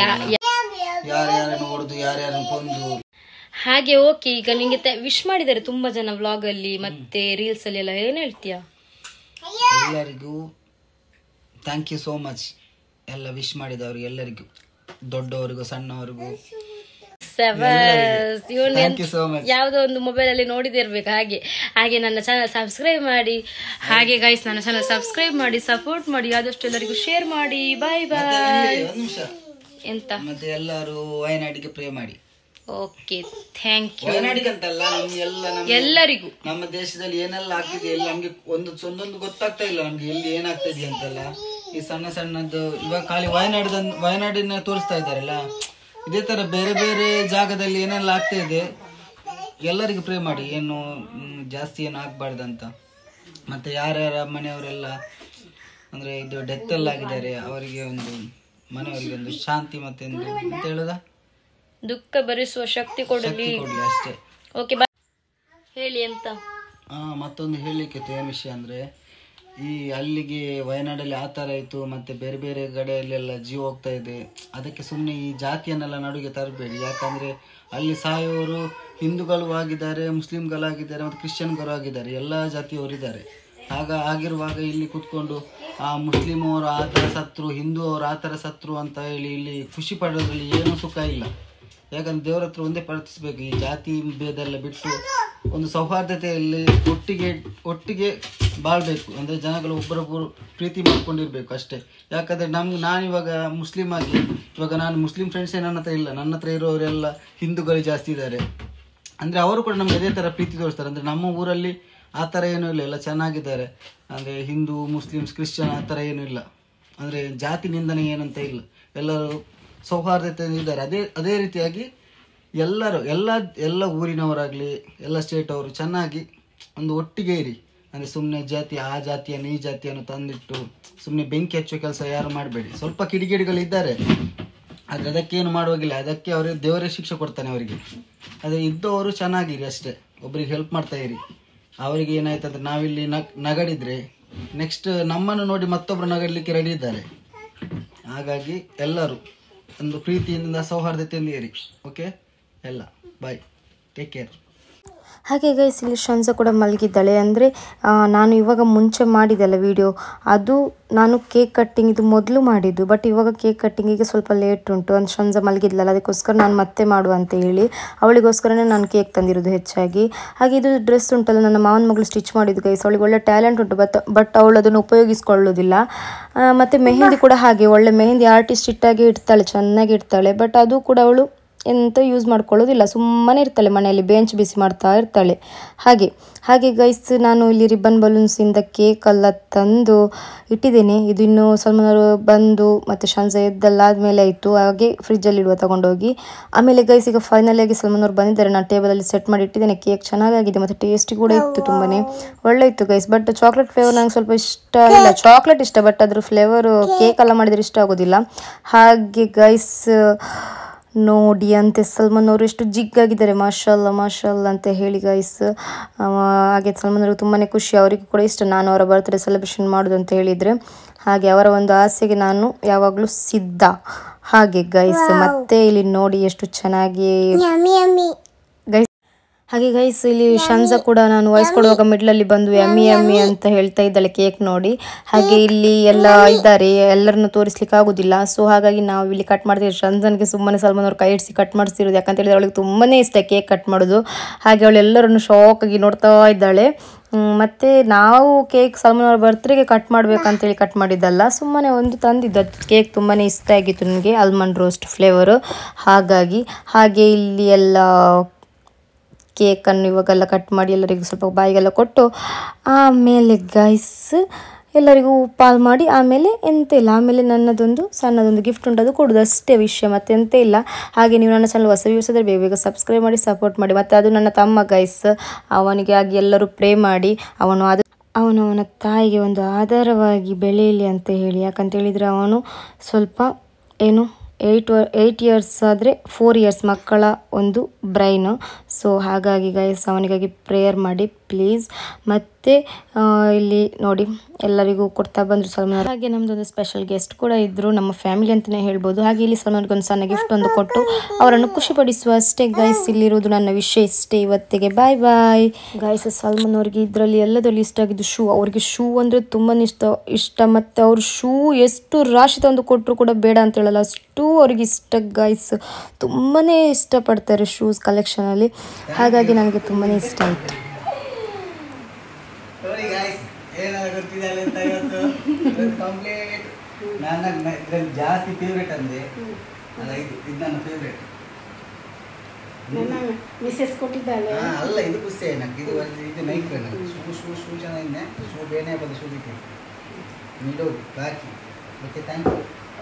ಯಾರ್ಯಾರನ್ನು ಹೊಡೆದು ಯಾರ್ಯಾರನ್ನು ಕೊಂದು ಹಾಗೆ. ಓಕೆ, ಈಗ ನಿಂಗೆ ವಿಶ್ ಮಾಡಿದ್ದಾರೆ ತುಂಬಾ ಜನ ವ್ಲಾಗ್ ಅಲ್ಲಿ ಮತ್ತೆ ರೀಲ್ಸ್ ಅಲ್ಲಿ ಎಲ್ಲ. ಏನ್ ಹೇಳ್ತೀಯ? ಎಲ್ಲರಿಗೂ ಥ್ಯಾಂಕ್ ಯು ಸೋ ಮಚ್. ಎಲ್ಲ ವಿಶ್ ಮಾಡಿದವ್ರಿಗೆ ಎಲ್ಲರಿಗೂ, ದೊಡ್ಡವರಿಗೂ ಸಣ್ಣವರಿಗೂ ಯಾವ್ದೋ ಒಂದು ಮೊಬೈಲ್ ಅಲ್ಲಿ ನೋಡಿದಿರ್ಬೇಕು. ಹಾಗೆ ನನ್ನ ಚಾನಲ್ ಸಬ್ಸ್ಕ್ರೈಬ್ ಮಾಡಿ. ಹಾಗೆ ಗೈಸ್, ನನ್ನ ಚಾನಲ್ ಸಬ್ಸ್ಕ್ರೈಬ್ ಮಾಡಿ, ಸಪೋರ್ಟ್ ಮಾಡಿ, ಆದಷ್ಟು ಎಲ್ಲರಿಗೂ ಶೇರ್ ಮಾಡಿ. ಬಾಯ್ ಬಾಯ್. ಎಂತ ಮತ್ತೆ ಎಲ್ಲರೂ ವಯನಾಡಿಗೆ ಪ್ರೇ ಮಾಡಿ. Okay, thank you. ವಯನಾಡಿಗಂತಲ್ಲ, ಎಲ್ಲರಿಗೂ ನಮ್ಮ ದೇಶದಲ್ಲಿ ಏನೆಲ್ಲ ಆಗ್ತಿದೆ ಎಲ್ಲ ನಮ್ಗೆ ಒಂದೊಂದು ಗೊತ್ತಾಗ್ತಾ ಇಲ್ಲ ನಮ್ಗೆ, ಎಲ್ಲಿ ಏನಾಗ್ತದೆ ಅಂತೆಲ್ಲ. ಈ ಸಣ್ಣದ್ದು ಇವಾಗ ಖಾಲಿ ವಯನಾಡಿನ ತೋರಿಸ್ತಾ ಇದ್ದಾರಲ್ಲ, ಇದೇ ತರ ಬೇರೆ ಬೇರೆ ಜಾಗದಲ್ಲಿ ಏನೆಲ್ಲ ಆಗ್ತಾ ಇದೆ ಎಲ್ಲರಿಗೂ ಪ್ರೇ ಮಾಡಿ. ಏನು ಜಾಸ್ತಿ ಏನು ಆಗ್ಬಾರ್ದಂತ. ಮತ್ತೆ ಯಾರ್ಯಾರ ಮನೆಯವರೆಲ್ಲ ಅಂದ್ರೆ ಇದು ಡೆತ್ ಎಲ್ಲ ಆಗಿದ್ದಾರೆ ಅವರಿಗೆ ಒಂದು ಮನೆಯವರಿಗೆ ಒಂದು ಶಾಂತಿ ಮತ್ತೆ ಅಂತ ಹೇಳುದ ದುಃಖ ಭರಿಸುವ ಶಕ್ತಿ ಕೊಡಲಿ ಅಷ್ಟೇ. ಓಕೆ, ಹೇಳಿ ಎಂತ. ಮತ್ತೊಂದು ಹೇಳಲಿಕ್ಕೆ ಏನು ವಿಷಯ ಅಂದ್ರೆ, ಈ ಅಲ್ಲಿಗೆ ವಯನಾಡಲ್ಲಿ ಆ ಥರ ಆಯಿತು, ಮತ್ತೆ ಬೇರೆ ಬೇರೆ ಕಡೆಯಲ್ಲೆಲ್ಲ ಜೀವ ಹೋಗ್ತಾ ಇದೆ. ಅದಕ್ಕೆ ಸುಮ್ಮನೆ ಈ ಜಾತಿಯನ್ನೆಲ್ಲ ನಡುಗೆ ತರಬೇಡಿ. ಯಾಕಂದರೆ ಅಲ್ಲಿ ಸಾಯೋರು ಹಿಂದೂಗಳು ಆಗಿದ್ದಾರೆ, ಮುಸ್ಲಿಮ್ಗಳಾಗಿದ್ದಾರೆ, ಮತ್ತು ಕ್ರಿಶ್ಚಿಯನ್ಗಳು ಆಗಿದ್ದಾರೆ, ಎಲ್ಲ ಜಾತಿಯವರು ಇದ್ದಾರೆ. ಆಗಿರುವಾಗ ಇಲ್ಲಿ ಕೂತ್ಕೊಂಡು ಆ ಮುಸ್ಲಿಂ ಅವರು ಆ ಥರ ಸತ್ರು, ಹಿಂದೂ ಅವರು ಆ ಥರ ಸತ್ರು ಅಂತ ಹೇಳಿ ಇಲ್ಲಿ ಖುಷಿ ಪಡೋದ್ರಲ್ಲಿ ಏನೂ ಸುಖ ಇಲ್ಲ. ಯಾಕಂದ್ರೆ ದೇವರ ಹತ್ರ ಒಂದೇ ಪ್ರಾರ್ಥಿಸ್ಬೇಕು, ಈ ಜಾತಿ ಭೇದ ಎಲ್ಲ ಬಿಟ್ಟು ಒಂದು ಸೌಹಾರ್ದತೆಯಲ್ಲಿ ಒಟ್ಟಿಗೆ ಬಾಳ್ಬೇಕು. ಅಂದರೆ ಜನಗಳು ಒಬ್ಬರೊಬ್ಬರು ಪ್ರೀತಿ ಮಾಡ್ಕೊಂಡಿರ್ಬೇಕು ಅಷ್ಟೇ. ಯಾಕಂದರೆ ನಾನಿವಾಗ ಮುಸ್ಲಿಮ್ ಆಗಿ ಇವಾಗ ನಾನು ಮುಸ್ಲಿಂ ಫ್ರೆಂಡ್ಸೇ ನನ್ನ ಹತ್ರ ಇಲ್ಲ, ನನ್ನ ಹತ್ರ ಇರೋರೆಲ್ಲ ಹಿಂದೂಗಳು ಜಾಸ್ತಿ ಇದ್ದಾರೆ. ಅಂದರೆ ಅವರು ಕೂಡ ನಮ್ಗೆ ಅದೇ ಥರ ಪ್ರೀತಿ ತೋರಿಸ್ತಾರೆ. ಅಂದರೆ ನಮ್ಮ ಊರಲ್ಲಿ ಆ ಥರ ಏನೂ ಇಲ್ಲ, ಎಲ್ಲ ಚೆನ್ನಾಗಿದ್ದಾರೆ. ಅಂದರೆ ಹಿಂದೂ ಮುಸ್ಲಿಮ್ಸ್ ಕ್ರಿಶ್ಚಿಯನ್ ಆ ಥರ ಏನೂ ಇಲ್ಲ. ಅಂದರೆ ಜಾತಿ ನಿಂದನೆ ಏನಂತ ಇಲ್ಲ, ಎಲ್ಲರೂ ಸೌಹಾರ್ದತೆಯಿಂದ ಇದ್ದಾರೆ. ಅದೇ ರೀತಿಯಾಗಿ ಎಲ್ಲ ಊರಿನವರಾಗಲಿ ಎಲ್ಲ ಸ್ಟೇಟ್ ಅವರು ಚೆನ್ನಾಗಿ ಒಂದು ಒಟ್ಟಿಗೆ ಇರಿ. ಅಂದರೆ ಸುಮ್ಮನೆ ಆ ಜಾತಿಯನ್ನು ಈ ಜಾತಿಯನ್ನು ತಂದಿಟ್ಟು ಸುಮ್ಮನೆ ಬೆಂಕಿ ಹಚ್ಚೋ ಕೆಲಸ ಯಾರು ಮಾಡಬೇಡಿ. ಸ್ವಲ್ಪ ಕಿಡಿಗೇಡಿಗಳಿದ್ದಾರೆ, ಆದರೆ ಅದಕ್ಕೇನು ಮಾಡುವಾಗಿಲ್ಲ, ಅದಕ್ಕೆ ಅವರಿಗೆ ದೇವರೇ ಶಿಕ್ಷೆ ಕೊಡ್ತಾನೆ ಅವರಿಗೆ. ಅದೇ ಇದ್ದವರು ಚೆನ್ನಾಗಿರಿ ಅಷ್ಟೇ, ಒಬ್ರಿಗೆ ಹೆಲ್ಪ್ ಮಾಡ್ತಾ ಇರಿ. ಅವರಿಗೆ ಏನಾಯ್ತಂದ್ರೆ ನಾವಿಲ್ಲಿ ನಗಡಿದ್ರೆ ನೆಕ್ಸ್ಟ್ ನಮ್ಮನ್ನು ನೋಡಿ ಮತ್ತೊಬ್ಬರು ನಗಡಲಿಕ್ಕೆ ರೆಡಿ ಇದ್ದಾರೆ. ಹಾಗಾಗಿ ಎಲ್ಲರೂ ಒಂದು ಪ್ರೀತಿಯಿಂದ ಸೌಹಾರ್ದತೆಯಿಂದ ಇರಿ. ಓಕೆ, ಎಲ್ಲ ಬಾಯ್, ಟೇಕ್ ಕೇರ್. ಹಾಗೆ ಗೈಸ್ ಇಲ್ಲಿ ಶಂಜ ಕೂಡ ಮಲಗಿದ್ದಾಳೆ. ಅಂದರೆ ನಾನು ಇವಾಗ ಮುಂಚೆ ಮಾಡಿದ್ದೆಲ್ಲ ವಿಡಿಯೋ, ಅದು ನಾನು ಕೇಕ್ ಕಟ್ಟಿಂಗ್ ಇದು ಮೊದಲು ಮಾಡಿದ್ದು. ಬಟ್ ಇವಾಗ ಕೇಕ್ ಕಟ್ಟಿಂಗಿಗೆ ಸ್ವಲ್ಪ ಲೇಟ್ ಉಂಟು. ಒಂದು ಶಂಜ ಮಲಗಿದ್ಲಲ್ಲ, ಅದಕ್ಕೋಸ್ಕರ ನಾನು ಮತ್ತೆ ಮಾಡುವ ಅಂತ ಹೇಳಿ ಅವಳಿಗೋಸ್ಕರನೇ ನಾನು ಕೇಕ್ ತಂದಿರೋದು ಹೆಚ್ಚಾಗಿ. ಹಾಗೆ ಇದು ಡ್ರೆಸ್ ಉಂಟಲ್ಲ, ನನ್ನ ಮಾವನ ಮಗಳು ಸ್ಟಿಚ್ ಮಾಡಿದ್ದು ಗೈಸ್. ಅವಳಿಗೆ ಒಳ್ಳೆ ಟ್ಯಾಲೆಂಟ್ ಉಂಟು, ಬಟ್ ಅವಳು ಅದನ್ನು ಉಪಯೋಗಿಸ್ಕೊಳ್ಳೋದಿಲ್ಲ. ಮತ್ತು ಮೆಹಂದಿ ಕೂಡ ಹಾಗೆ, ಒಳ್ಳೆ ಮೆಹಂದಿ ಆರ್ಟಿಸ್ಟ್ ಇಟ್ಟಾಗಿ ಇಡ್ತಾಳೆ, ಚೆನ್ನಾಗಿ ಇಡ್ತಾಳೆ. ಬಟ್ ಅದು ಕೂಡ ಅವಳು ಎಂತ ಯೂಸ್ ಮಾಡ್ಕೊಳ್ಳೋದಿಲ್ಲ, ಸುಮ್ಮನೆ ಇರ್ತಾಳೆ ಮನೆಯಲ್ಲಿ, ಬೆಂಚ್ ಬಿಸಿ ಮಾಡ್ತಾ ಇರ್ತಾಳೆ. ಹಾಗೆ ಗೈಸ್ ನಾನು ಇಲ್ಲಿ ರಿಬ್ಬನ್ ಬಲೂನ್ಸಿಂದ ಕೇಕೆಲ್ಲ ತಂದು ಇಟ್ಟಿದ್ದೇನೆ. ಇದು ಇನ್ನು ಸಲ್ಮಾನವರು ಬಂದು ಮತ್ತು ಶಂಜ ಎದ್ದಲ್ಲಾದಮೇಲೆ ಆಯಿತು, ಹಾಗೆ ಫ್ರಿಜ್ಜಲ್ಲಿ ಇಡುವ ತಗೊಂಡೋಗಿ. ಆಮೇಲೆ ಗೈಸ್ ಈಗ ಫೈನಲಿಯಾಗಿ ಸಲ್ಮಾನವರು ಬಂದಿದ್ದಾರೆ, ನಾನು ಟೇಬಲಲ್ಲಿ ಸೆಟ್ ಮಾಡಿ ಇಟ್ಟಿದ್ದೇನೆ. ಕೇಕ್ ಚೆನ್ನಾಗಾಗಿದೆ ಮತ್ತು ಟೇಸ್ಟಿ ಕೂಡ ಇತ್ತು, ತುಂಬಾ ಒಳ್ಳೆ ಇತ್ತು ಗೈಸ್. ಬಟ್ ಚಾಕ್ಲೇಟ್ ಫ್ಲೇವರ್ ನಂಗೆ ಸ್ವಲ್ಪ ಇಷ್ಟ ಇಲ್ಲ. ಚಾಕ್ಲೇಟ್ ಇಷ್ಟ, ಬಟ್ ಅದ್ರ ಫ್ಲೇವರು ಕೇಕೆಲ್ಲ ಮಾಡಿದರೆ ಇಷ್ಟ ಆಗೋದಿಲ್ಲ. ಹಾಗೆ ಗೈಸ್ ನೋಡಿ ಅಂತೆ ಸಲ್ಮಾನ್ ಅವರು ಎಷ್ಟು ಜಿಗ್ಗಾಗಿದ್ದಾರೆ, ಮಾಷಾಲ್ಲ ಅಂತ ಹೇಳಿ ಗೈಸ್. ಹಾಗೆ ಸಲ್ಮಾನ್ ಅವ್ರಿಗೆ ತುಂಬಾ ಖುಷಿ, ಅವರಿಗೂ ಕೂಡ ಇಷ್ಟ ನಾನು ಅವರ ಬರ್ತ್ಡೇ ಸೆಲೆಬ್ರೇಷನ್ ಮಾಡೋದು ಅಂತ ಹೇಳಿದರೆ. ಹಾಗೆ ಅವರ ಒಂದು ಆಸೆಗೆ ನಾನು ಯಾವಾಗಲೂ ಸಿದ್ಧ. ಹಾಗೆ ಗೈಸ್ ಮತ್ತೆ ಇಲ್ಲಿ ನೋಡಿ ಎಷ್ಟು ಚೆನ್ನಾಗಿ ಹಾಗೆ ಗೈಸ್ ಇಲ್ಲಿ ಶಂಜ ಕೂಡ ನಾನು ವಾಯ್ಸ್ ಕೊಡುವಾಗ ಮಿಡ್ಲಲ್ಲಿ ಬಂದು ಯಮ್ಮಿ ಅಂತ ಹೇಳ್ತಾ ಇದ್ದಾಳೆ ಕೇಕ್ ನೋಡಿ. ಹಾಗೆ ಇಲ್ಲಿ ಎಲ್ಲ ಇದ್ದಾರೆ, ಎಲ್ಲರನ್ನು ತೋರಿಸ್ಲಿಕ್ಕೆ ಆಗೋದಿಲ್ಲ. ಸೊ ಹಾಗಾಗಿ ನಾವು ಇಲ್ಲಿ ಕಟ್ ಮಾಡ್ತೀವಿ. ಶಂಜನ್ಗೆ ಸುಮ್ಮನೆ ಸಲ್ಮಾನ್ ಅವ್ರು ಕೈ ಇಡಿಸಿ ಕಟ್ ಮಾಡಿಸ್ತಿರೋದು, ಯಾಕಂತ ಹೇಳಿದ್ರೆ ಅವಳಿಗೆ ತುಂಬಾ ಇಷ್ಟ ಕೇಕ್ ಕಟ್ ಮಾಡೋದು. ಹಾಗೆ ಅವಳು ಎಲ್ಲರನ್ನು ಶಾಕ್ ಆಗಿ ನೋಡ್ತಾ ಇದ್ದಾಳೆ. ಮತ್ತು ನಾವು ಕೇಕ್ ಸಲ್ಮಾನ್ ಅವ್ರ ಬರ್ತ್ಡೇಗೆ ಕಟ್ ಮಾಡಬೇಕಂತೇಳಿ ಕಟ್ ಮಾಡಿದ್ದಲ್ಲ, ಸುಮ್ಮನೆ ಒಂದು ತಂದಿದ್ದು. ಅದು ಕೇಕ್ ತುಂಬಾ ಇಷ್ಟ ಆಗಿತ್ತು ನನಗೆ, ಆಲ್ಮಂಡ್ ರೋಸ್ಟ್ ಫ್ಲೇವರು. ಹಾಗೆ ಇಲ್ಲಿ ಎಲ್ಲ ಕೇಕನ್ನು ಇವಾಗೆಲ್ಲ ಕಟ್ ಮಾಡಿ ಎಲ್ಲರಿಗೂ ಸ್ವಲ್ಪ ಬಾಯಿಗೆಲ್ಲ ಕೊಟ್ಟು ಆಮೇಲೆ ಗೈಸ್ ಎಲ್ಲರಿಗೂ ಪಾಲ್ ಮಾಡಿ ಆಮೇಲೆ ಎಂತ ಇಲ್ಲ, ಆಮೇಲೆ ಸಣ್ಣದೊಂದು ಗಿಫ್ಟ್ ಉಂಟು, ಅದು ಕೊಡೋದು ಅಷ್ಟೇ ವಿಷಯ, ಮತ್ತೆ ಎಂತ ಇಲ್ಲ. ಹಾಗೆ ನೀವು ನನ್ನ ಚಾನಲ್ ಹೊಸ ವ್ಯೂಸ್ ಆದರೆ ಬೇಗ ಸಬ್ಸ್ಕ್ರೈಬ್ ಮಾಡಿ ಸಪೋರ್ಟ್ ಮಾಡಿ. ಮತ್ತು ಅದು ನನ್ನ ತಮ್ಮ ಗೈಸ್, ಅವನಿಗೆ ಆಗಿ ಎಲ್ಲರೂ ಪ್ರೇ ಮಾಡಿ ಅವನ ತಾಯಿಗೆ ಒಂದು ಆಧಾರವಾಗಿ ಬೆಳೆಯಲಿ ಅಂತ ಹೇಳಿ. ಯಾಕಂತ ಹೇಳಿದರೆ ಅವನು ಸ್ವಲ್ಪ 8 ಇಯರ್ಸ್ ಆದರೆ 4 ಇಯರ್ಸ್ ಮಕ್ಕಳ ಒಂದು ಬ್ರೈನು. ಸೊ ಹಾಗಾಗಿ ಗೈಸ್ ಅವನಿಗಾಗಿ ಪ್ರೇಯರ್ ಮಾಡಿ ಪ್ಲೀಸ್. ಮತ್ತು ಇಲ್ಲಿ ನೋಡಿ ಎಲ್ಲರಿಗೂ ಕೊಡ್ತಾ ಬಂದರು ಸಲ್ಮಾನ್. ಹಾಗೆ ನಮ್ಮದೊಂದು ಸ್ಪೆಷಲ್ ಗೆಸ್ಟ್ ಕೂಡ ಇದ್ದರು, ನಮ್ಮ ಫ್ಯಾಮಿಲಿ ಅಂತಲೇ ಹೇಳ್ಬೋದು. ಹಾಗೆ ಇಲ್ಲಿ ಸಲ್ಮಾನ್ಗೆ ಒಂದು ಸಣ್ಣ ಗಿಫ್ಟ್ ಒಂದು ಕೊಟ್ಟು ಅವರನ್ನು ಖುಷಿಪಡಿಸುವ ಅಷ್ಟೇ ಗೈಸ್. ಇಲ್ಲಿರೋದು ನನ್ನ ವಿಷಯ ಇಷ್ಟೇ ಇವತ್ತಿಗೆ. Bye guys. ಸಲ್ಮಾನ್ ಅವ್ರಿಗೆ ಇದರಲ್ಲಿ ಎಲ್ಲದರಲ್ಲಿ ಇಷ್ಟ ಆಗಿದ್ದು ಶೂ. ಅವ್ರಿಗೆ ಶೂ ಅಂದರೆ ತುಂಬಾ ಇಷ್ಟ. ಮತ್ತು ಅವ್ರು ಶೂ ಎಷ್ಟು ರಾಶಿ ತಂದು ಕೊಟ್ಟರು ಕೂಡ ಬೇಡ ಅಂತ ಹೇಳಲ್ಲ, ಅಷ್ಟು ಅವ್ರಿಗೆ ಇಷ್ಟ ಗೈಸ್. ತುಂಬಾ ಇಷ್ಟಪಡ್ತಾರೆ ಶೂಸ್ ಕಲೆಕ್ಷನಲ್ಲಿ. ಹಾಗಾಗಿ ನನಗೆ ತುಂಬಾ ಇಷ್ಟ ಆಯಿತು. ಜಾಸ್ತಿ ಫೇವ್ರೇಟ್ ಅಂದ್ರೆ ಇದು ನನ್ನ ಫೇವ್ರೇಟ್. ಮಿಸೆಸ್ ಕೊಟ್ಟಿದ್ದಾಳೆ ಅಲ್ಲ, ಇದು ಖುಷಿ ನನಗೆ. ಇದು ನೈಟ್ ಶೂ ಚೆನ್ನಾಗಿದೆ. ಶೂ ಬೇನೆ ಬಂದು ಶೂ ಬಿಟ್ಟು ನೀಡೋ ಹಾಕಿ. Okay, thank you.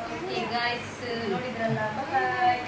Okay guys, ನೋಡಿದ್ರಲ್ಲ, ಬಾಯ್.